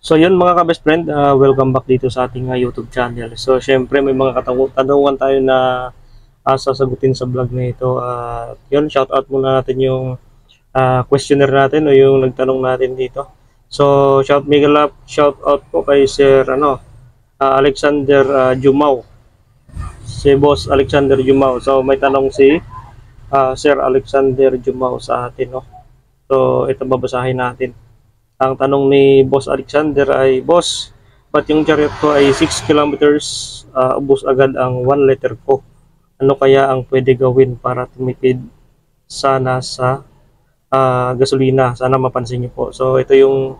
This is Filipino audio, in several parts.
So yun mga ka-best friend, welcome back dito sa ating YouTube channel. So syempre may mga katanungan tayo na sasagutin sa vlog na ito. Yun, shout out muna natin yung questioner natin o yung nagtanong natin dito. So shout out po kay Sir Alexander Jumao. Si Boss Alexander Jumao. So may tanong si Sir Alexander Jumao sa atin, no. So ito babasahin natin. Ang tanong ni Boss Alexander ay, Boss, ba't yung chariot ko ay 6 kilometers, ubos agad ang 1 liter ko? Ano kaya ang pwede gawin para tumipid sana sa gasolina? Sana mapansin niyo po. So ito yung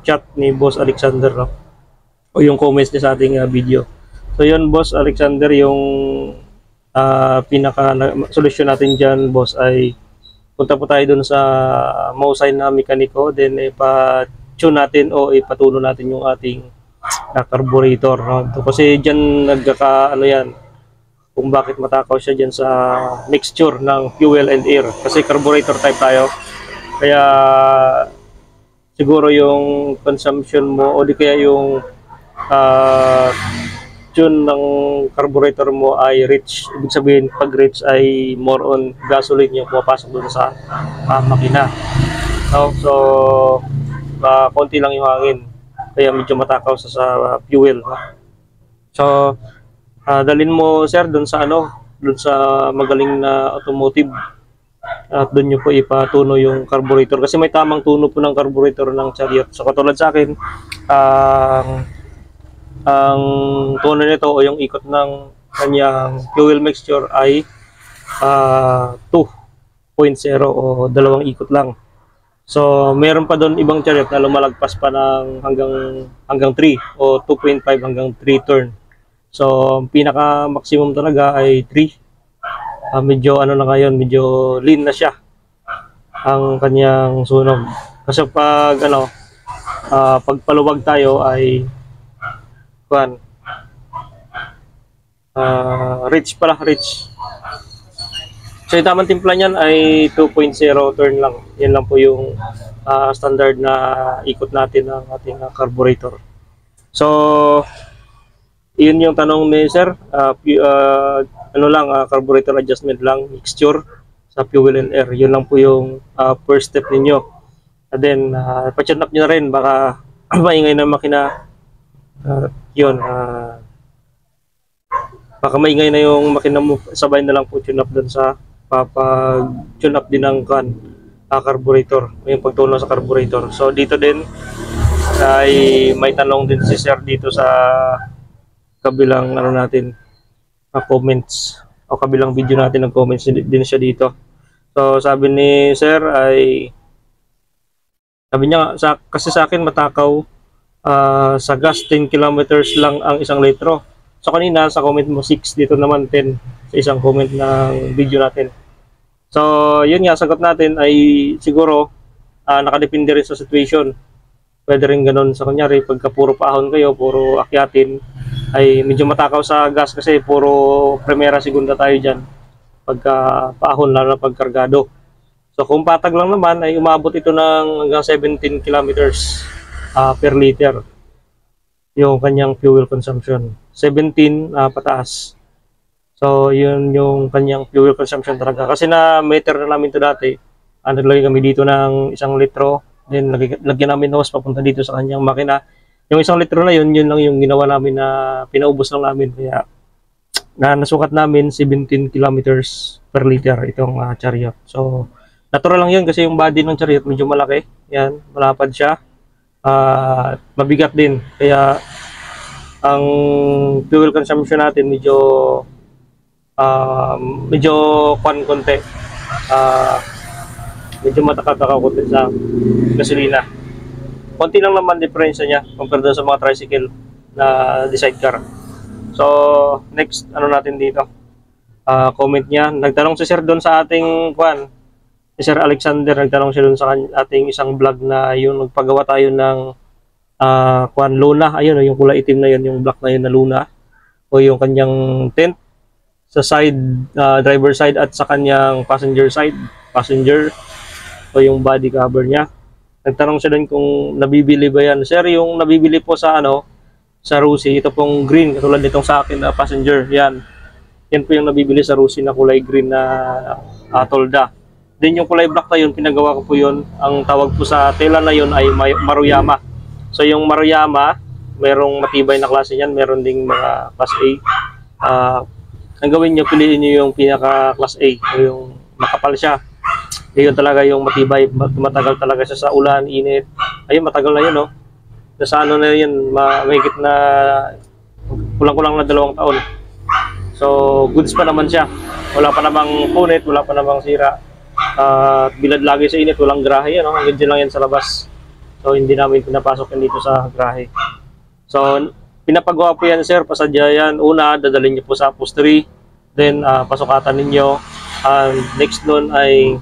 chat ni Boss Alexander, no? O yung comments niya sa ating video. So yun, Boss Alexander, yung solusyon natin dyan, Boss, ay punta po tayo dun sa mausay na mekaniko, then ipa-tune natin o ipatuno natin yung ating carburetor, no? Kasi dyan yan, kung bakit matakaw siya dyan sa mixture ng fuel and air, kasi carburetor type tayo, kaya siguro yung consumption mo o di kaya yung tune ng carburetor mo ay rich. Ibig sabihin, pag rich ay more on gasoline yung pumapasok doon sa makina. So konti lang yung hangin. Kaya medyo matakaw sa fuel. So, dalhin mo, sir, doon sa doon sa magaling na automotive. At doon nyo po ipatuno yung carburetor. Kasi may tamang tuno po ng carburetor ng chariot. So, katulad sa akin, ang tono nito o yung ikot ng kanyang fuel mixture ay 2.0 o dalawang ikot lang. So meron pa doon ibang chariot na lumalagpas pa ng hanggang 3 o 2.5 hanggang 3 turn. So pinaka maximum talaga ay 3. Medyo na ngayon, medyo lean na siya ang kanyang sunog. Kasi pag pag paluwag tayo ay rich. So yung tamang timpla niyan ay 2.0 turn lang. Yan lang po yung standard na ikot natin ng ating carburetor. So yun yung tanong ni sir, carburetor adjustment lang, mixture sa fuel and air. Yun lang po yung first step ninyo. And then pa-tune up nyo na rin, baka maingay na makina. Baka maingay na yung makina mo, sabay na lang po tune up dun sa tune up din ng carburetor, yung pagtuno sa carburetor. So dito din ay may tanong din si sir dito sa kabilang comments o kabilang video natin, ng comments din siya dito. So sabi ni sir ay, sabi niya kasi sa akin matakaw sa gas 10 kilometers lang ang 1 litro. So kanina sa comment mo 6, dito naman 10 sa isang comment ng video natin. So yun nga, sagot natin ay siguro nakadepende rin sa situation. Pwede rin ganun, sa kunyari pagka puro paahon kayo, puro akyatin, ay medyo matakaw sa gas kasi puro primera, segunda tayo dyan pagka paahon, lalo na pagkargado. So kung patag lang naman ay umabot ito ng hanggang 17 kilometers per liter yung kanyang fuel consumption, 17 pataas. So yun yung kanyang fuel consumption talaga, kasi na meter na namin to dati. Naglagay kami dito ng 1 litro, then lagyan namin hose papunta dito sa kanyang makina. Yung 1 litro na yun lang yung ginawa namin, na pinaubos lang namin, kaya nasukat namin 17 kilometers per liter itong chariot. So natural lang yun kasi yung body ng chariot medyo malaki, yan, malapad siya. Mabigat din, kaya ang fuel consumption natin medyo konti, medyo matakatakaw konti sa gasolina. Konti lang naman diferensya niya compared sa mga tricycle na sidecar. So next natin dito, comment niya, nagtanong si sir doon sa ating si Sir Alexander, nagtanong siya dun sa ating isang vlog na yung nagpagawa tayo ng Luna. Ayun, yung kulay itim na yun, yung black na yun na Luna, o yung kanyang tent sa side, driver side, at sa kanyang passenger side, o yung body cover niya. Nagtanong siya doon kung nabibili ba yan. Sir, yung nabibili po sa sa Rusi, ito pong green, katulad nitong sa akin na passenger, yan. Yan po yung nabibili sa Rusi na kulay green na tolda. Then yung kulay black na yun, pinagawa ko po yun. Ang tawag po sa tela na yun ay Maruyama. So yung Maruyama, merong matibay na klase niyan, meron ding mga class A. Ang gawin nyo, piliin nyo yung pinaka class A, o yung makapal siya. Yun talaga yung matibay, matagal talaga siya sa ulan, init. Ayun, matagal na yun, no? Nasa ano na yun, mahigit na kulang-kulang na 2 taon. So, goods pa naman siya. Wala pa namang punit, wala pa namang sira. Bilad lagi sa init, walang grahe yan, no? Hanggang dyan lang yan sa labas. So, hindi namin pinapasok yan dito sa grahe. So, pinapagawa po yan, sir, pasadya yan. Una, dadalhin niyo po sa upholstery. Then, pasukatan ninyo. Next nun ay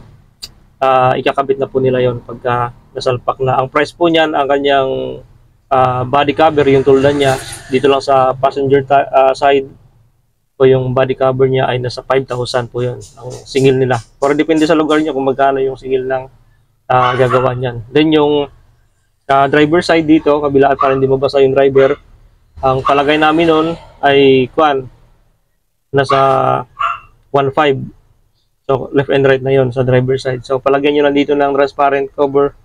ikakabit na po nila yon pagka nasalpak na. Ang price po niyan, ang kanyang body cover, yung tuldan niya, dito lang sa passenger side, o yung body cover niya ay nasa 5,000 po yun, ang singil nila. Pero depende sa lugar niya kung magkano yung singil ng gagawa niyan. Then yung driver side dito, kabilaan para hindi mabasa yung driver, ang palagay namin nun ay nasa 1.5. So, left and right na yon sa driver side. So, palagyan nyo lang dito ng transparent cover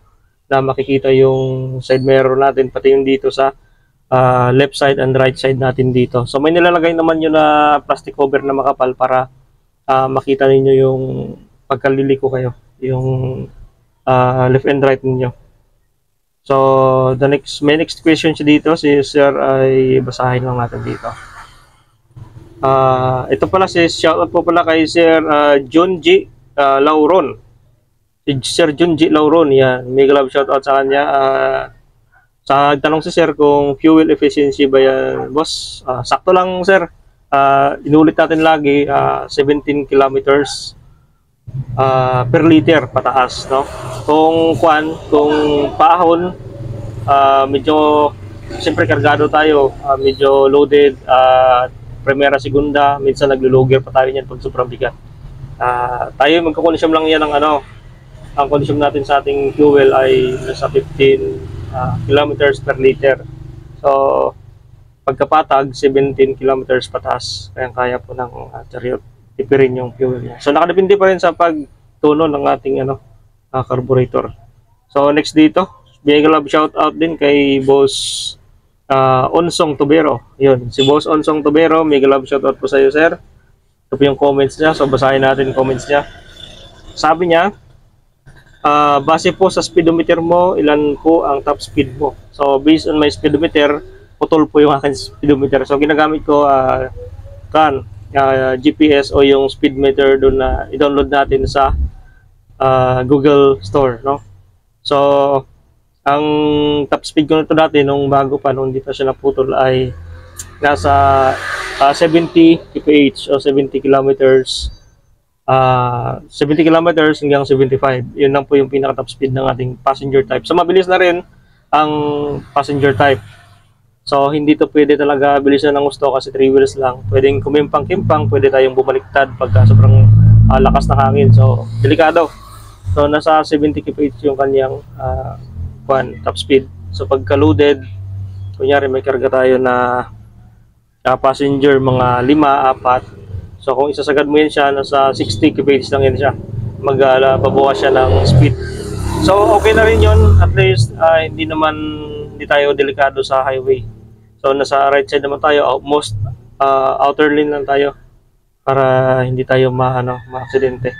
na makikita yung side mirror natin, pati yung dito sa left side and right side natin dito. So, may nilalagay naman yun na plastic cover na makapal para makita ninyo yung pagkaliliko kayo, yung left and right ninyo. So, may next question siya dito, si Sir ay basahin lang natin dito. Ito pala shoutout po pala kay Sir John G. Lauron. Si Sir John G. Lauron, yan. Mega love shoutout sa kanya. Sa tanong si Sir kung fuel efficiency ba yan, boss? Sakto lang, Sir. Inulit natin lagi, 17 kilometers per liter pataas, no? Kung paahon, medyo siyempre kargado tayo, medyo loaded, primera, segunda, minsan naglo-logger pa tayo niyan pag sobrang bigat. Tayo magko-consume lang yan ng ang consume natin sa ating fuel ay nasa 15 kilometers per liter. So, pagkapatag, 17 kilometers pataas. Kaya po ng chariot tipirin yung fuel niya. So, nakadepende pa rin sa pagtuno ng ating carburetor. So, next dito, big love shout out din kay Boss Onsong Tubero. Yun, si Boss Onsong Tubero, mega love shoutout po sa iyo, sir. Ito po yung comments niya, so basahin natin yung comments niya. Sabi niya, base po sa speedometer mo, ilan po ang top speed mo? So, based on my speedometer, putol po yung aking speedometer. So, ginagamit ko GPS o yung speedometer doon na i-download natin sa Google Store, no? So, ang top speed ko nito dati nung bago pa, nung hindi pa siya naputol, ay nasa 70 kph o 70 kilometers 70 kilometers hanggang 75. Yun lang po yung pinaka top speed ng ating passenger type. So mabilis na rin ang passenger type. So hindi to pwede talaga bilisan ng gusto kasi 3 wheels lang. Pwedeng kumimpang-kimpang, pwede tayong bumaliktad pagka sobrang lakas ng hangin. So delikado. So nasa 70 kph yung kanyang top speed. So pagka loaded, kunyari may karga tayo na passenger mga 5, 4. So kung isasagad mo yan siya, nasa 60 kph lang yan siya. Babawas siya ng speed. So okay na rin yun. At least hindi tayo delikado sa highway. So nasa right side naman tayo, most outer lane lang tayo para hindi tayo ma-aksidente.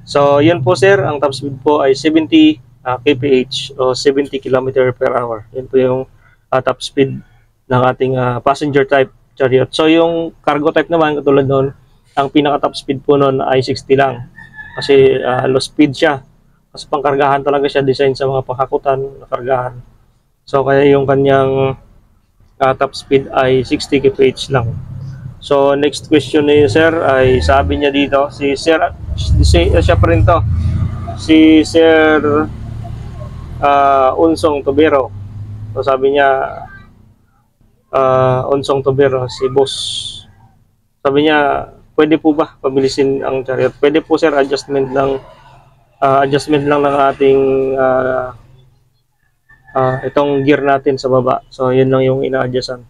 So yun po, sir, ang top speed po ay 70 kph o 70 km per hour. Yan po yung top speed ng ating passenger type chariot. So yung cargo type naman, katulad nun, ang pinaka top speed po nun ay 60 lang. Kasi low speed siya. Kasi pangkargahan talaga siya, design sa mga panghakutan na kargahan. So kaya yung kanyang top speed ay 60 kph lang. So next question ni sir ay sabi niya dito, siya pa rin to. Si Sir Onsong Tubero. So sabi niya, Onsong Tubero, si boss. Sabi niya, pwede po ba pabilisin ang chariot? Pwede po, sir, adjustment lang ng ating itong gear natin sa baba. So yun lang yung ina-adjustan.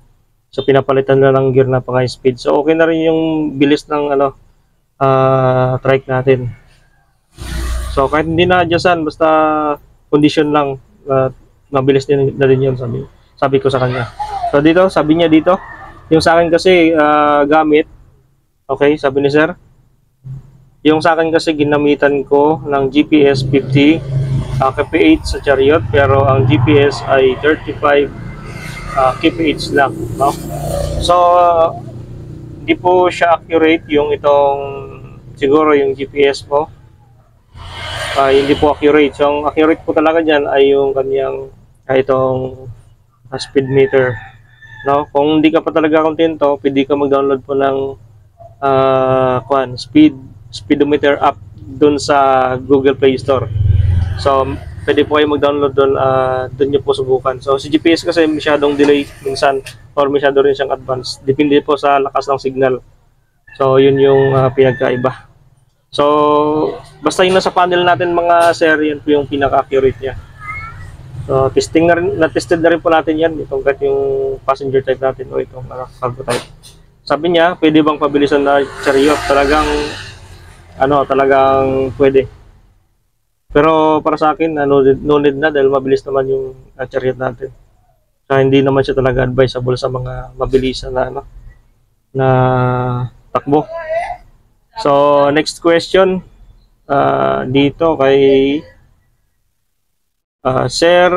So pinapalitan na lang gear na pang high speed. So okay na rin yung bilis ng trike natin. So kahit hindi na-adjustan, basta condition lang, mabilis din na rin yun, sabi ko sa kanya. So dito, sabi niya dito, yung sa akin kasi gamit, okay, sabi ni sir, yung sa akin kasi ginamitan ko ng GPS 50 kph sa Chariot, pero ang GPS ay 35 kph lang, no? So hindi po siya accurate yung itong, siguro yung GPS po, hindi po accurate. So ang accurate po talaga dyan ay yung kanyang itong speed meter, no? Kung hindi ka pa talaga kontento, pwede ka mag-download po ng speedometer app dun sa Google Play Store. So pwede po kayo mag-download dun, dun nyo po subukan. So si GPS kasi masyadong delay minsan, or masyado rin siyang advance, depende po sa lakas ng signal. So yun yung pinagkaiba. So basta yung nasa panel natin mga sir, yan po yung pinaka-accurate niya. So testing na rin, na-tested na rin po natin yan, itong kahit yung passenger type natin o itong cargo type. Sabi niya, pwede bang pabilisan na Chariot? Talagang talagang pwede. Pero para sa akin, no need na, dahil mabilis naman yung Chariot natin. Kaya hindi naman siya talaga advisable sa mga mabilisan na takbo. So next question dito kay Sir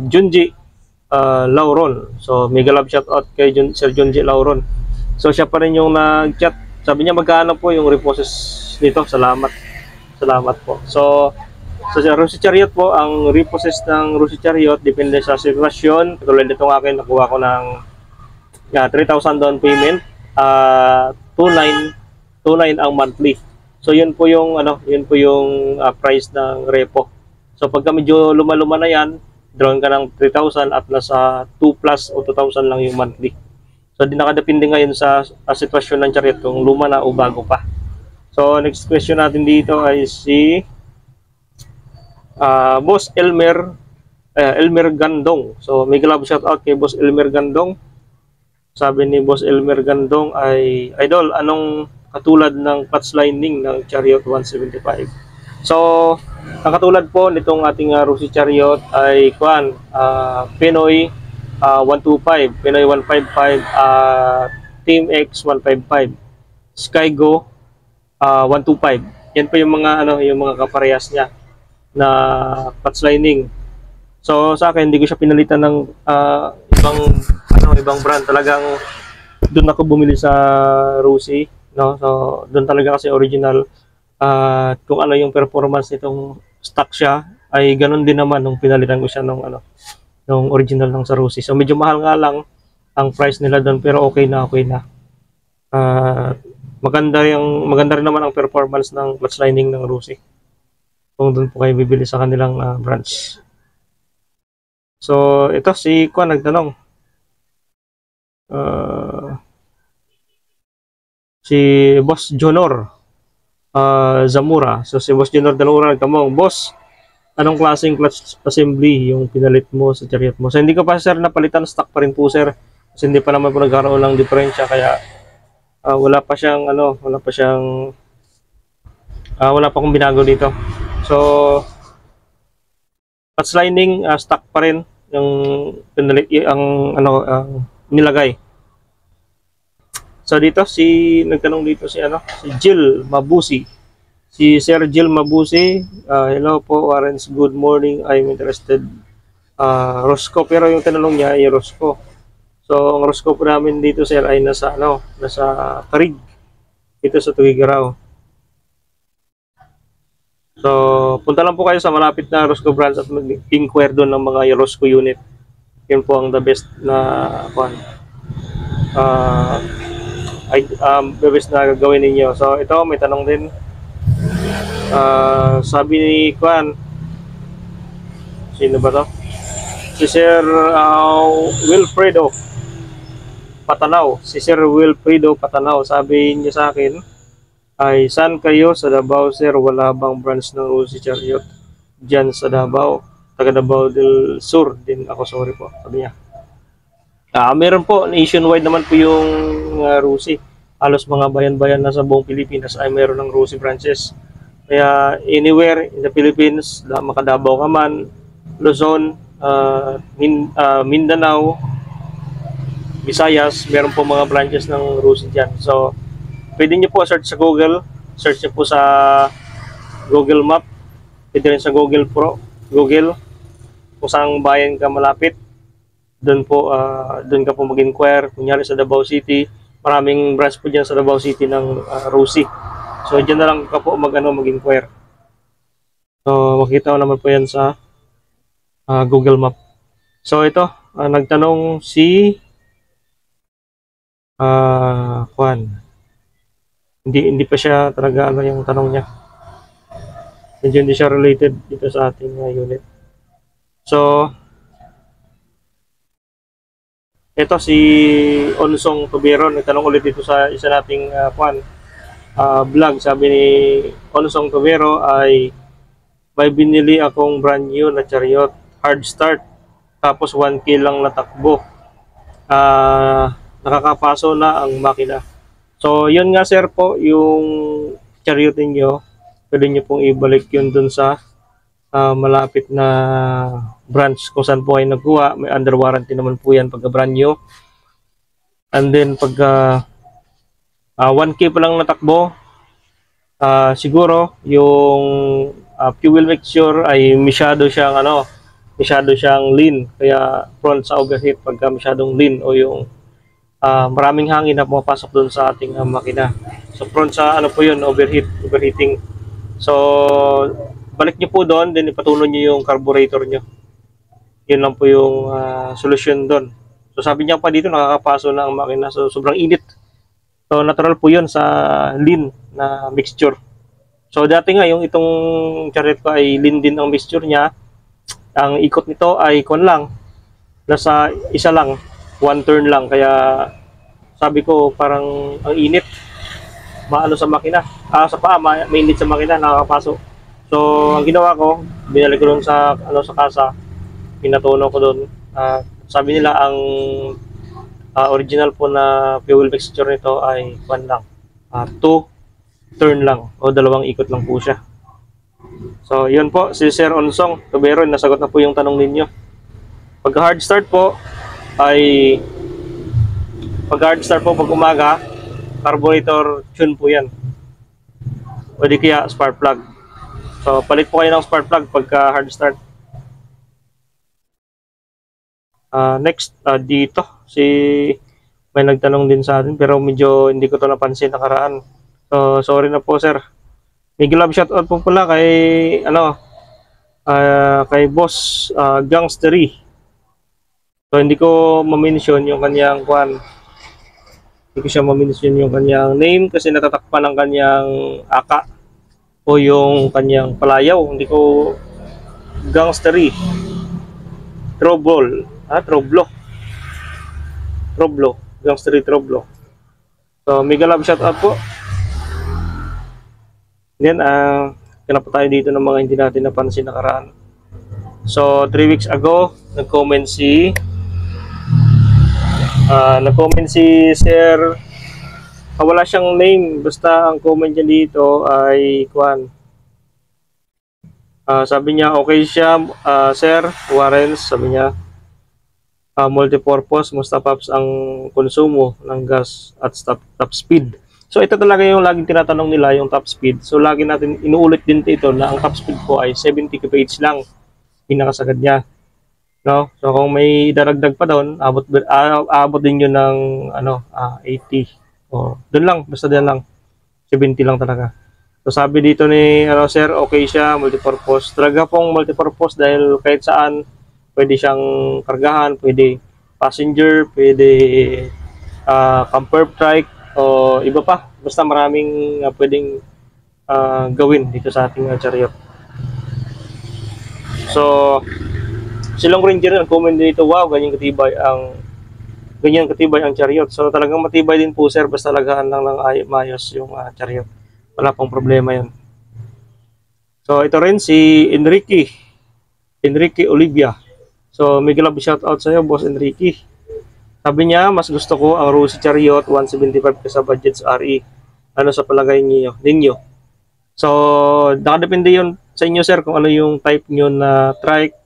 Junji Lauron. So mega love shout out kay Sir Junji Lauron. So siya pa rin yung nag-chat. Sabi niya magkano po yung repossess dito. Salamat po. So sa Rusi Chariot po, ang repossess ng Rusi Chariot depende sa sitwasyon. Katulad nitong akin, nakuha ko ng 3,000 down payment, 2,900 ang monthly. So yun po yung price ng repo. So pagka medyo luma-luma na yan, drawing ka ng 3,000 at nasa 2 plus o 2,000 lang yung monthly. So di nakadepende ngayon sa sitwasyon ng Chariot kung luma na o bago pa. So next question natin dito ay si Boss Elmer Gandong. So mega love shout out kay Boss Elmer Gandong. Sabi ni Boss Elmer Gandong ay, idol, anong katulad ng clutch lining ng Chariot 175? So ang katulad po nitong ating Rusi Chariot ay Pinoy 125, Pinoy 155, Team X 155, Skygo 125. Yan po yung mga kaparehas niya na clutch lining. So sa akin, hindi ko siya pinalitan ng ibang brand. Talagang doon ako bumili sa Rusi, no? So doon talaga kasi original. Kung ano yung performance nitong stock siya, ay ganun din naman nung pinalitan ko siya nung original ng sa Rusi. So medyo mahal nga lang ang price nila doon, pero okay na. Maganda rin naman ang performance ng clutch lining ng Rusi kung doon po kayo bibili sa kanilang branch. So ito si Kwan nagtanong, si Boss Jonor Zamura. So si Boss Jonor Zamura nagtanong, Boss, anong klaseng clutch assembly yung pinalit mo sa Chariot mo? So hindi ko pa sir napalitan, stock pa rin po sir, kasi hindi pa naman po nagkaroon ng diferensya, kaya wala pa akong binago dito. So clutch lining stock pa rin yung nilagay. So dito nagtanong dito si Jill Mabusi. Si Sir Jill Mabusi, hello po Warrens, good morning, I'm interested Rosco, pero yung tanong niya ay Rosco. So ang Rosco po namin dito sir ay nasa Tarig, ito sa Tuguegarao. So punta lang po kayo sa malapit na Rosco branch at mag-inquire doon ng mga Rosco unit. Yun po ang the best na the best na gagawin ninyo. So ito may tanong din, sabi ni sino ba to? Si Sir Wilfredo Patanaw. Si Sir Wilfredo Patanaw, sabi niya sa akin ay, saan kayo sa Davao sir? Wala bang branch ng Rusi Chariot dyan sa Davao? taga Davao del Sur din ako, sorry po, sabi niya. Meron po, nationwide naman po yung Rusi. Halos mga bayan-bayan na sa buong Pilipinas ay meron ng Rusi branches. Kaya anywhere in the Philippines, makadabaw ka man, Luzon, Mindanao, Visayas, meron po mga branches ng Rusi dyan. So, pwede nyo po search sa Google. Search nyo po sa Google Map. Pwede rin sa Google Pro. Google. Kung saan bayan ka malapit. Doon po, doon ka po mag-inquire. Kunyari sa Davao City. Maraming branch po dyan sa Davao City ng Rusi. So, dyan na lang ka po mag-inquire. So, makikita ko naman po yan sa Google Map. So, ito. Nagtanong si Juan. Hindi pa siya talaga ano yung tanong niya. Medyo hindi siya related dito sa ating unit. So, ito si Onsong Tubero, nagtanong ulit dito sa isa nating vlog. Sabi ni Onsong Tubero ay may binili akong brand new na Chariot, hard start, tapos 1K lang natakbo. Nakakapaso na ang makina. So, yun nga sir po, yung Chariot ninyo, pwede nyo pong ibalik yun dun sa malapit na branch kung saan po ay nagkuha. May under warranty naman po yan pagka brand new. And then, pagka 1K pa lang natakbo, siguro, yung fuel mixture ay masyado siyang lean. Kaya prone sa overheat pagka masyadong lean o yung maraming hangin na pumapasok doon sa ating makina. So prone sa overheating. So balik nyo po doon, then ipatuloy nyo yung carburetor nyo. Yun lang po yung solusyon doon. So sabi niya pa dito, nakakapaso na ang makina. So sobrang init. So natural po yun sa lean na mixture. So dati nga yung itong Chariot ko ay lean din ang mixture niya. Ang ikot nito ay nasa isa lang. 1 turn lang, kaya sabi ko parang ang init, maano sa makina, sa paa, mainit sa makina, nakakapaso. So ang ginawa ko, binalik ko doon sa kasa, pinatuno ko doon. Sabi nila ang original po na fuel mixture nito ay 1 lang, 2 turn lang o 2 ikot lang po siya. So yun po, si Sir Onsong Tubero, nasagot na po yung tanong ninyo. Pag hard start po pag umaga, carburetor tune po yan, o di kaya spark plug. So palit po kayo ng spark plug pagka hard start. Next, dito may nagtanong din sa atin pero medyo hindi ko to napansin nakaraan. So sorry na po sir. Big love shoutout po pala kay kay Boss Gangstery. So hindi ko ma-mention yung kanyang hindi ko siya ma-mention yung kanyang name kasi natatakpan ng kanyang aka o yung kanyang palayaw. Hindi ko Gangstery. Troblo. Gangstery Troblo. So mega love shoutout po. Then kailan pa tayo dito ng mga hindi natin napansin nakaraan. So 3 weeks ago, nag-comment si Sir, wala siyang name, basta ang comment niya dito ay sabi niya okay siya, Sir Warren, sabi niya multipurpose, musta paps ang konsumo ng gas at top speed. So ito talaga yung laging tinatanong nila, yung top speed. So lagi natin inuulit din ito na ang top speed po ay 70 kph lang, pinakasagad niya. No? So kung may daragdag pa doon, abot din yun ng 80. Doon lang, basta doon lang. 70 lang talaga. So sabi dito ni Sir, okay siya, multipurpose. Talaga pong multipurpose dahil kahit saan pwede siyang kargahan, pwede passenger, pwede camper trike o iba pa. Basta maraming pwedeng gawin dito sa ating Chariot. So Silong Ranger nag-comment dito, wow, ganyan katibay ang Chariot. So talagang matibay din po sir, basta lagahan lang ng mayos yung Chariot. Wala pong problema yun. So ito rin si Enrique. Enrique Olivia. So, may love shout out sa iyo, Boss Enrique. Sabi niya, mas gusto ko ang Rosy Chariot 175 sa budget sa RE. Ano sa palagay ninyo? So, nakadepende yun sa inyo, sir, kung ano yung type nyo na trike.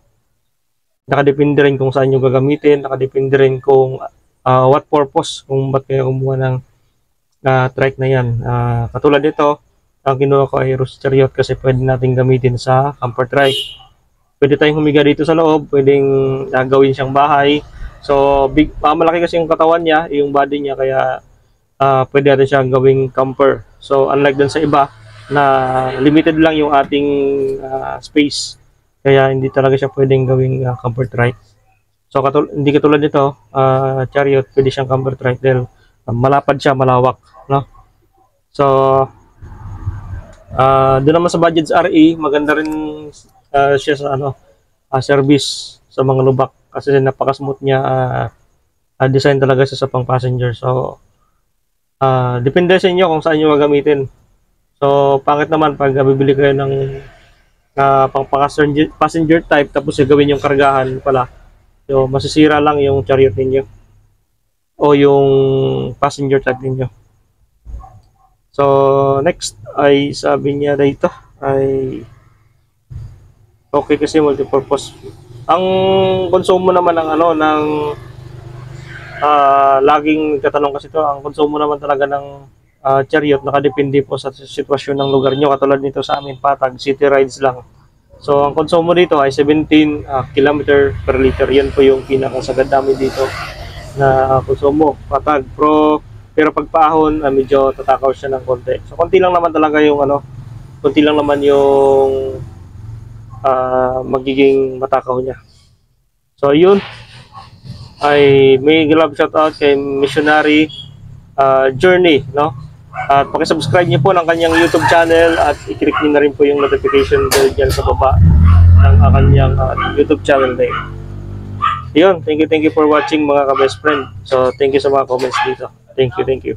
Nakadepende rin kung saan nyo gagamitin. Nakadepende rin kung what purpose, kung ba't kayo kumuha ng trike na yan. Katulad nito, ang kinuha ko ay Rosy Chariot kasi pwede natin gamitin sa camper trike. Pwede tayong humiga dito sa loob, pwedeng gawin siyang bahay. So, malaki kasi yung katawan niya, yung body niya, kaya pwede natin siyang gawing camper. So, unlike dun sa iba, na limited lang yung ating space. Kaya hindi talaga siya pwedeng gawing camper trike. So, hindi katulad nito, Chariot, pwede siyang camper trike dahil malapad siya, malawak. No? So, doon naman sa budget RE, maganda rin siya sa service sa mga lubak kasi napaka-smooth niya, design talaga siya sa pang passenger. So depende sa inyo kung saan niyo gagamitin. So pangit naman pag bibili kayo ng pang passenger type tapos gawin yung kargahan pala. So masisira lang yung Chariot ninyo o yung passenger type ninyo. So next ay sabi niya dito ay okay kasi multipurpose. Ang konsumo naman ng laging katanong kasi to, ang konsumo naman talaga ng Chariot nakadepende po sa sitwasyon ng lugar nyo. Katulad nito sa amin, Patag, city rides lang. So ang konsumo dito ay 17 km per liter. Yan po yung pinakasagad namin dito na konsumo, Patag. Pero pag paahon, medyo tatakaw siya ng konti. So konti lang naman talaga yung konti lang naman yung magiging matakaw niya. So yun ay may love shout out kay Missionary Journey, no? At paki-subscribe niyo po ng kanyang YouTube channel at i-click niyo na rin po yung notification bell diyan sa baba ng kanyang YouTube channel name. Yun, thank you for watching mga ka-best friend. So thank you sa mga comments dito. Thank you.